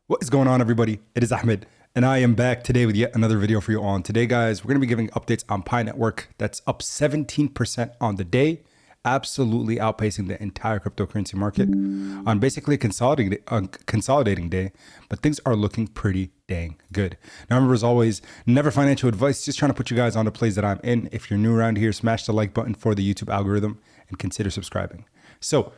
What is going on, everybody? It is Ahmed, and I am back today with yet another video for you on. Today, guys, we're going to be giving updates on Pi Network. That's up 17% on the day, absolutely outpacing the entire cryptocurrency market on basically a consolidating day, but things are looking pretty dang good. Now, remember, as always, never financial advice, just trying to put you guys on the plays that I'm in. If you're new around here, smash the like button for the YouTube algorithm and consider subscribing. So,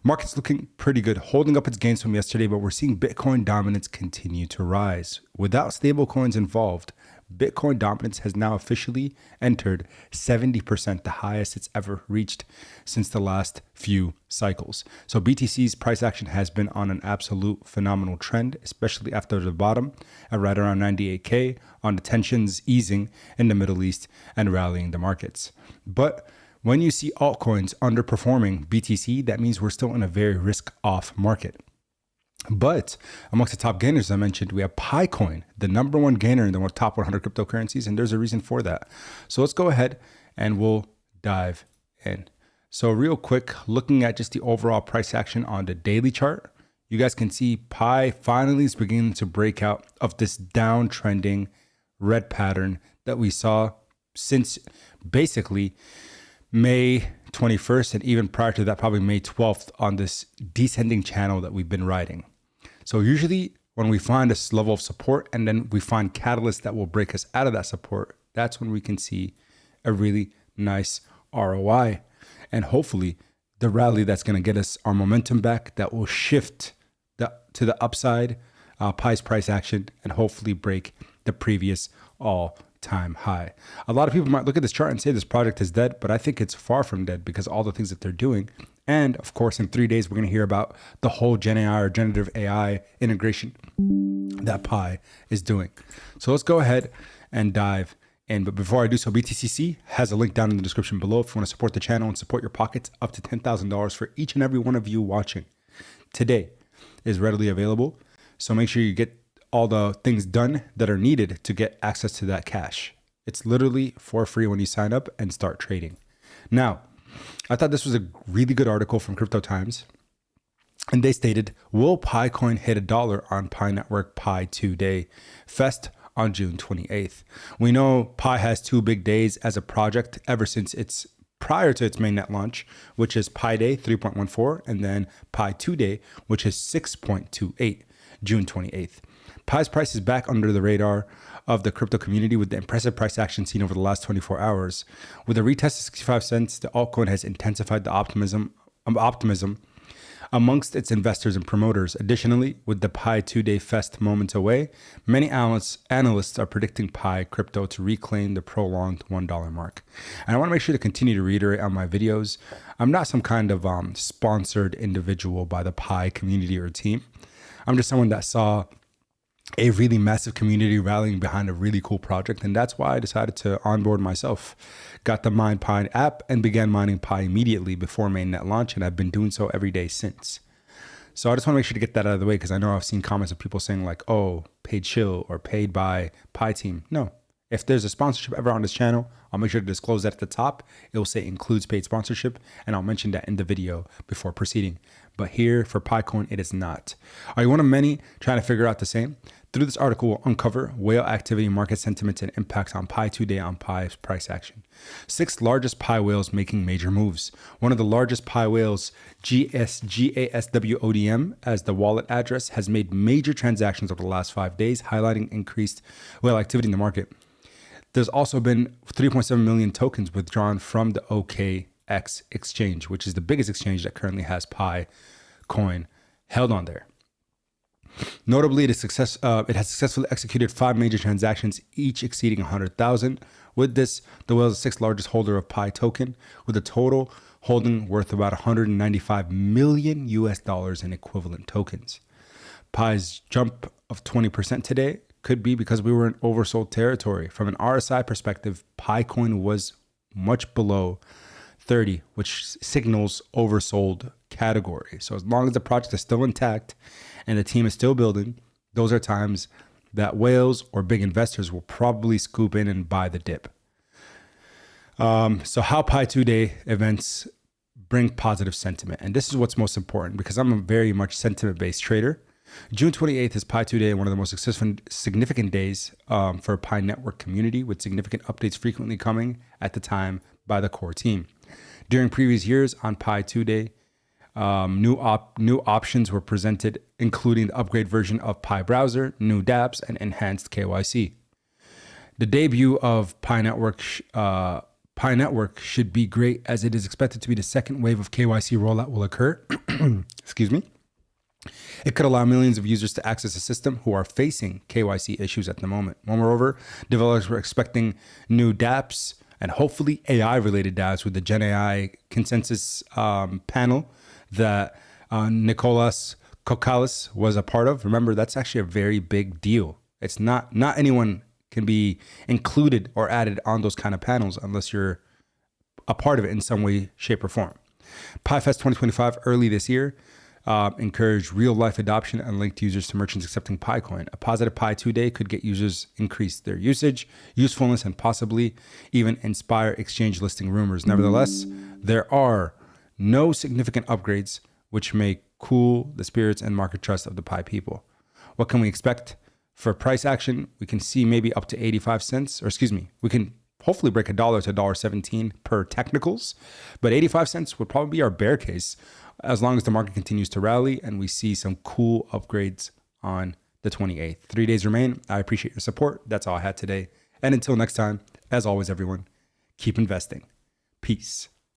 market's looking pretty good, holding up its gains from yesterday, but we're seeing Bitcoin dominance continue to rise. Without stable coins involved, Bitcoin dominance has now officially entered 70%, the highest it's ever reached since the last few cycles. So BTC's price action has been on an absolute phenomenal trend, especially after the bottom at right around 98K on the tensions easing in the Middle East and rallying the markets. But when you see altcoins underperforming BTC, that means we're still in a very risk-off market. But amongst the top gainers I mentioned, we have Picoin, the number one gainer in the top 100 cryptocurrencies, and there's a reason for that. So let's go ahead and we'll dive in. So real quick, looking at just the overall price action on the daily chart, you guys can see Pi finally is beginning to break out of this downtrending red pattern that we saw since basically May 21st, and even prior to that, probably May 12th, on this descending channel that we've been riding. So usually when we find this level of support and then we find catalysts that will break us out of that support, that's when we can see a really nice ROI. And hopefully the rally that's going to get us our momentum back, that will shift to the upside, Pi's price action, and hopefully break the previous all-time high. A lot of people might look at this chart and say this project is dead, but I think it's far from dead because all the things that they're doing. And of course, in 3 days, we're going to hear about the whole Gen AI or generative AI integration that Pi is doing. So let's go ahead and dive in. But before I do so, BTCC has a link down in the description below if you want to support the channel and support your pockets. Up to $10,000 for each and every one of you watching today is readily available. So make sure you get all the things done that are needed to get access to that cash. It's literally for free when you sign up and start trading. Now, I thought this was a really good article from Crypto Times. And they stated, will Picoin hit $1 on Pi Network Pi 2-day fest on June 28th? We know Pi has 2 big days as a project ever since its prior to its mainnet launch, which is Pi Day 3.14, and then Pi 2-day, which is 6.28, June 28th. Pi's price is back under the radar of the crypto community with the impressive price action seen over the last 24 hours. With a retest of 65 cents, the altcoin has intensified the optimism amongst its investors and promoters. Additionally, with the Pi 2-day fest moments away, many analysts are predicting Pi crypto to reclaim the prolonged $1 mark. And I want to make sure to continue to reiterate on my videos, I'm not some kind of sponsored individual by the Pi community or team. I'm just someone that saw a really massive community rallying behind a really cool project. And that's why I decided to onboard myself. Got the Mine Pi app and began mining Pi immediately before mainnet launch. And I've been doing so every day since. So I just want to make sure to get that out of the way because I know I've seen comments of people saying like, oh, paid shill or paid by Pi team. No. If there's a sponsorship ever on this channel, I'll make sure to disclose that at the top. It will say includes paid sponsorship, and I'll mention that in the video before proceeding. But here for Picoin, it is not. Are you one of many trying to figure out the same? Through this article, we'll uncover whale activity, market sentiments, and impacts on Pi 2-day on Pi's price action. 6 largest Pi whales making major moves. One of the largest Pi whales, GASWODM, as the wallet address, has made major transactions over the last 5 days, highlighting increased whale activity in the market. There's also been 3.7 million tokens withdrawn from the OKX exchange, which is the biggest exchange that currently has Pi coin held on there. Notably, it has successfully executed 5 major transactions, each exceeding 100,000. With this, the whale is the 6th largest holder of Pi token, with a total holding worth about 195 million US dollars in equivalent tokens. Pi's jump of 20% today could be because we were in oversold territory. From an RSI perspective, Picoin was much below 30, which signals oversold category. So as long as the project is still intact and the team is still building, those are times that whales or big investors will probably scoop in and buy the dip. So how Pi 2-day events bring positive sentiment. And this is what's most important because I'm a very much sentiment-based trader. June 28th is Pi 2 Day, one of the most significant days for Pi Network community, with significant updates frequently coming at the time by the core team. During previous years on Pi 2 Day, new options were presented, including the upgrade version of Pi Browser, new dApps, and enhanced KYC. The debut of Pi Network should be great, as it is expected to be the second wave of KYC rollout will occur. Excuse me. It could allow millions of users to access a system who are facing KYC issues at the moment. Moreover, developers were expecting new dApps and hopefully AI-related dApps with the Gen AI consensus panel that Nicolas Kokalis was a part of. Remember, that's actually a very big deal. It's not anyone can be included or added on those kind of panels unless you're a part of it in some way, shape, or form. PiFest 2025 early this year encouraged real-life adoption and linked users to merchants accepting PiCoin. A positive Pi 2 Day could get users increase their usage, usefulness, and possibly even inspire exchange listing rumors. Nevertheless, there are no significant upgrades which may cool the spirits and market trust of the Pi people. What can we expect? For price action, we can see maybe up to 85 cents, or excuse me, we can hopefully break $1 to $1.17 per technicals, but 85 cents would probably be our bear case as long as the market continues to rally and we see some cool upgrades on the 28th. 3 days remain. I appreciate your support. That's all I had today. And until next time, as always, everyone, keep investing. Peace.